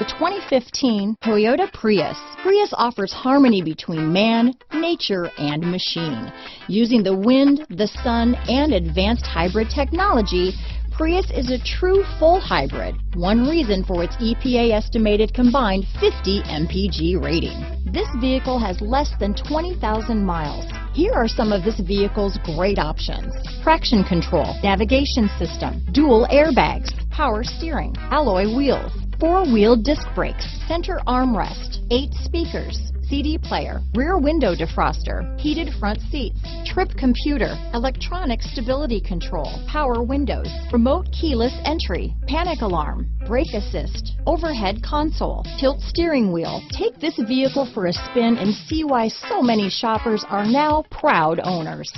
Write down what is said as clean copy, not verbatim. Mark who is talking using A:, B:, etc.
A: The 2015 Toyota Prius. Prius offers harmony between man, nature, and machine. Using the wind, the sun, and advanced hybrid technology, Prius is a true full hybrid, one reason for its EPA estimated combined 50 mpg rating. This vehicle has less than 20,000 miles. Here are some of this vehicle's great options: traction control, navigation system, dual airbags, power steering, alloy wheels, four-wheel disc brakes, center armrest, 8 speakers, CD player, rear window defroster, heated front seats, trip computer, electronic stability control, power windows, remote keyless entry, panic alarm, brake assist, overhead console, tilt steering wheel. Take this vehicle for a spin and see why so many shoppers are now proud owners.